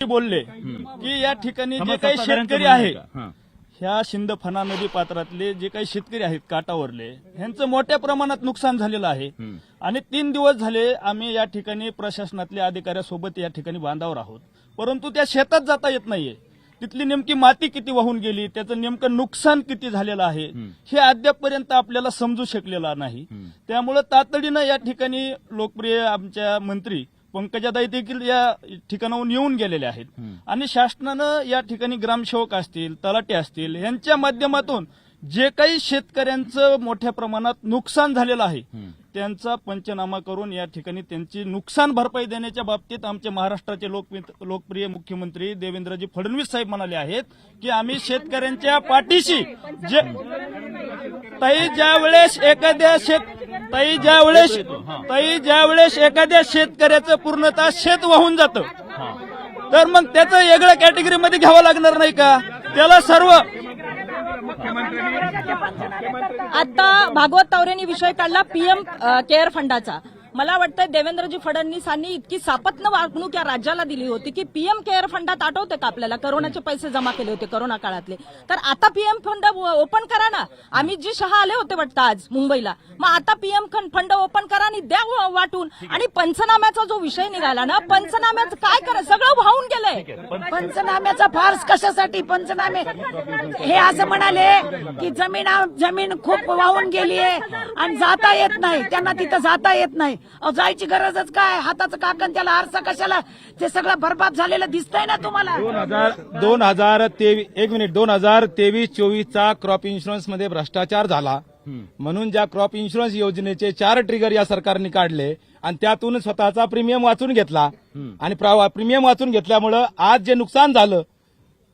बोलले की या ठिकाणी जे काही शेतकरी आहे ह्या शिंदफणा नदी पात्रातले जे काही शेतकरी आहेत काठावरले ह्यांचं मोठ्या प्रमाणात नुकसान झालेलं आहे आणि 3 दिवस झाले आम्ही या ठिकाणी प्रशासनातल्या अधिकाऱ्यासोबत या ठिकाणी बांधावर आहोत, परंतु त्या शेतात जाता येत नाहीये. तिथली नेमकी माती किती वाहून गेली, त्याचं नेमकं नुकसान किती झालेलं आहे हे अद्यापपर्यंत आपल्याला समजू शकलेलं नाही. त्यामुळे तातडीनं या ठिकाणी लोकप्रिय आमच्या मंत्री पंकजाताई देखील या ठिकाणाहून येऊन गेलेले आहेत आणि शासनानं या ठिकाणी ग्रामसेवक असतील, तलाठी असतील यांच्या माध्यमातून जे काही शेतकऱ्यांचं मोठ्या प्रमाणात नुकसान झालेलं आहे त्यांचा पंचनामा करून या ठिकाणी त्यांची नुकसान भरपाई देण्याच्या बाबतीत आमचे महाराष्ट्राचे लोकप्रिय मुख्यमंत्री देवेंद्रजी फडणवीस साहेब म्हणाले आहेत की आम्ही शेतकऱ्यांच्या पाठीशी ज्यावेळेस एखाद्या शेतकऱ्याचं पूर्णतः शेत वाहून जातं तर मग त्याचं वेगळ्या कॅटेगरीमध्ये घ्यावं लागणार नाही का? त्याला सर्व आता भागवत तावरेंनी विषय काढला पीएम केअर फंडाचा. मला वाटतं देवेंद्रजी फडणवीसांनी इतकी सापत्न वागणूक या राज्याला दिली होती की पीएम केअर फंडात आठवते का आपल्याला करोनाचे पैसे जमा केले होते करोना काळातले, तर आता पीएम फंड ओपन करा ना. अमित जी शहा आले होते वाटतं आज मुंबईला, मग आता पीएम फंड ओपन करा आणि द्या वाटून. आणि पंचनाम्याचा जो विषय निघाला ना, पंचनाम्याचं काय करा, सगळं वाहून गेलंय. पंचनाम्याचा फार्स कशासाठी? पंचनामे हे असं म्हणाले की जमीन खूप वाहून गेली आहे आणि जाता येत नाही, त्यांना तिथं जाता येत नाही. जायची गरजच काय? हाताचं काकण त्याला आरसा कशाला? ते सगळं बरबाद झालेलं दिसतंय ना तुम्हाला. 2023-24 क्रॉप इन्शुरन्स मध्ये भ्रष्टाचार झाला म्हणून ज्या क्रॉप इन्शुरन्स योजनेचे 4 ट्रिगर या सरकारने काढले आणि त्यातून स्वतःचा प्रीमियम वाचून घेतला आणि प्रीमियम वाचून घेतल्यामुळे आज जे नुकसान झालं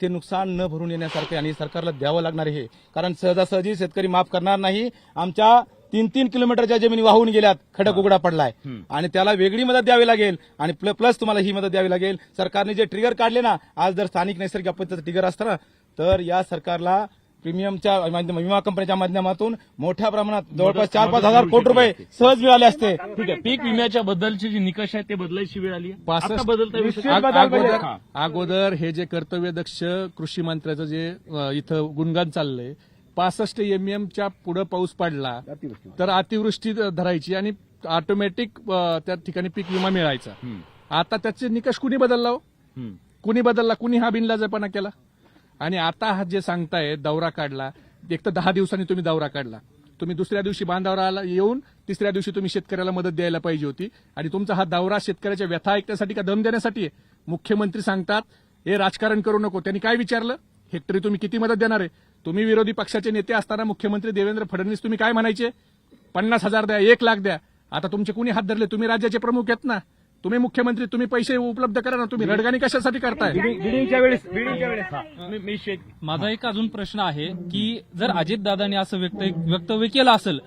ते नुकसान न भरून येण्यासारखे आणि सरकारला द्यावं लागणार आहे. कारण सहजासहजी शेतकरी माफ करणार नाही. आमच्या 3-3 किलोमीटरच्या जमिनी वाहून गेल्यात, खडक उघडा पडलाय आणि त्याला वेगळी मदत द्यावी लागेल आणि प्लस तुम्हाला ही मदत द्यावी लागेल. सरकारने जे ट्रिगर काढले ना, आज जर स्थानिक नैसर्गिक आपत्तीचं ट्रिगर असतं ना तर या सरकारला प्रीमियमच्या विमा कंपनीच्या माध्यमातून मोठ्या प्रमाणात जवळपास 4-5 हजार कोटी रुपये सहज मिळाले असते. ठीक आहे, पीक विम्याच्या बद्दलचे जे निकष आहेत ते बदलायची वेळ आली आहे. अगोदर हे जे कर्तव्यदक्ष कृषी मंत्र्याचं जे इथं गुणगान चाललंय, 65 MMच्या पुढे पाऊस पडला तर अतिवृष्टी धरायची आणि ऑटोमॅटिक त्या ठिकाणी पीक विमा मिळायचा. आता त्याचे निकष कुणी बदलला हो? कुणी बदलला? कुणी हा बिनलाजेपणा केला? आणि आता हा जे सांगताय दौरा काढला, एक तर 10 दिवसांनी तुम्ही दौरा काढला, तुम्ही दुसऱ्या दिवशी बांधावर आला येऊन तिसऱ्या दिवशी तुम्ही शेतकऱ्याला मदत द्यायला पाहिजे होती. आणि तुमचा हा दौरा शेतकऱ्याच्या व्यथा ऐकण्यासाठी का दम देण्यासाठी आहे? मुख्यमंत्री सांगतात हे राजकारण करू नको. त्यांनी काय विचारलं? हेक्टरी तुम्ही किती मदत देणार आहे? तुम्ही विरोधी पक्षाचे नेते असताना मुख्यमंत्री देवेंद्र फडणवीस तुम्ही काय म्हणायचे? 50,000 द्या, 1 लाख द्या. आता तुमचे कुणी हात धरले? तुम्ही राज्याचे प्रमुख आहेत ना, तुम्ही मुख्यमंत्री, तुम्ही पैसे उपलब्ध करा ना. तुम्ही रडगाणी कशासाठी करताय? माझा एक अजून प्रश्न आहे की जर अजितदादांनी असं वक्तव्य केलं असेल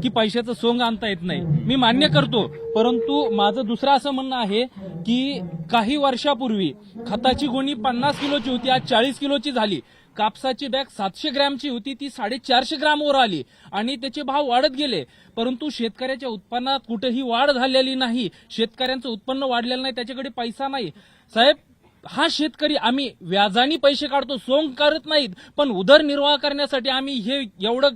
की पैशाचं सोंग आणता येत नाही, मी मान्य करतो, परंतु माझं दुसरं असं म्हणणं आहे की काही वर्षापूर्वी खताची गोणी 50 किलोची होती, आज 40 किलोची झाली. कापसाची बॅग 700 ग्रॅमची होती, ती 450 ग्रॅमवर आली आणि त्याचे भाव वाढत गेले. परंतु शेतकऱ्याच्या उत्पन्नात कुठेही वाढ झालेली नाही. शेतकऱ्यांचं उत्पन्न वाढलेलं नाही, त्याच्याकडे पैसा नाही. साहेब, हा शेतकरी आम्ही व्याजाने पैसे काढतो, सोंग करत नाहीत, पण उदरनिर्वाह करण्यासाठी आम्ही हे एवढं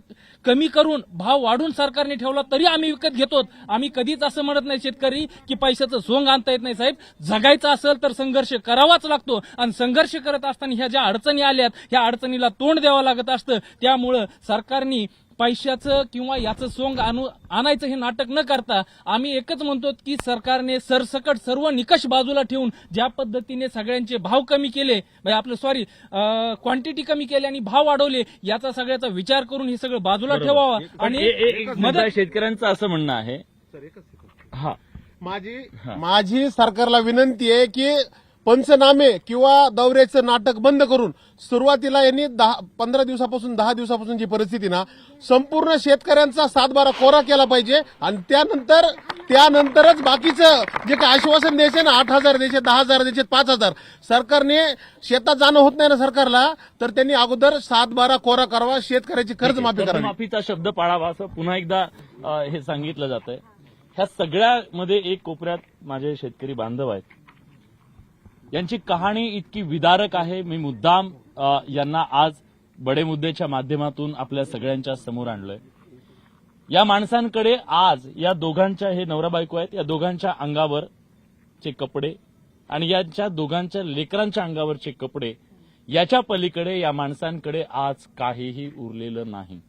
कमी करून भाव वाढून सरकारने ठेवला तरी आम्ही विकत घेतो. आम्ही कधीच असं म्हणत नाही शेतकरी की पैशाचं सोंग आणता येत नाही. साहेब, जगायचं असेल तर संघर्ष करावाच लागतो आणि संघर्ष करत असताना ह्या ज्या अडचणी आल्यात ह्या अडचणीला तोंड द्यावं लागत असतं. त्यामुळं सरकारने पैशाचं किंवा याचं सोंग आणायचं हे नाटक न करता आम्ही एकच म्हणतो की सरकारने सरसकट सर्व निकष बाजूला ठेवून ज्या पद्धतीने सगळ्यांचे भाव कमी केले, क्वांटिटी कमी केली आणि भाव वाढवले, याचा सगळ्याचा विचार करून हे सगळं बाजूला ठेवावं. आणि शेतकऱ्यांचं असं म्हणणं आहे, माझी सरकारला विनंती आहे की पंचनामे किंवा दौऱ्याचं नाटक बंद करून सुरुवातीला यांनी 15 दिवसापासून 10 दिवसापासून जी परिस्थिती ना, संपूर्ण शेतकऱ्यांचा 7-12 कोरा केला पाहिजे आणि त्यानंतरच बाकीचं जे काही आश्वासन द्यायचे ना, 8,000 द्यायचे, 10,000 द्यायचे, 5,000, सरकारने शेतात जाणं होत नाही ना सरकारला, तर त्यांनी अगोदर 7-12 कोरा करावा, शेतकऱ्याची कर्जमाफी करावी. माफीचा शब्द पाळावा असं पुन्हा एकदा हे सांगितलं जात आहे. ह्या सगळ्यामध्ये एक कोपऱ्यात माझे शेतकरी बांधव आहेत. यांची कहाणी इतकी विदारक आहे. मी मुद्दाम यांना आज बडे मुद्द्याच्या माध्यमातून आपल्या सगळ्यांच्या समोर आणलंय. या माणसांकडे आज या दोघांच्या, हे नवरा बायको आहेत, या दोघांच्या अंगावरचे कपडे आणि यांच्या दोघांच्या लेकरांच्या अंगावरचे कपडे, याच्या पलीकडे या माणसांकडे आज काहीही उरलेलं नाही.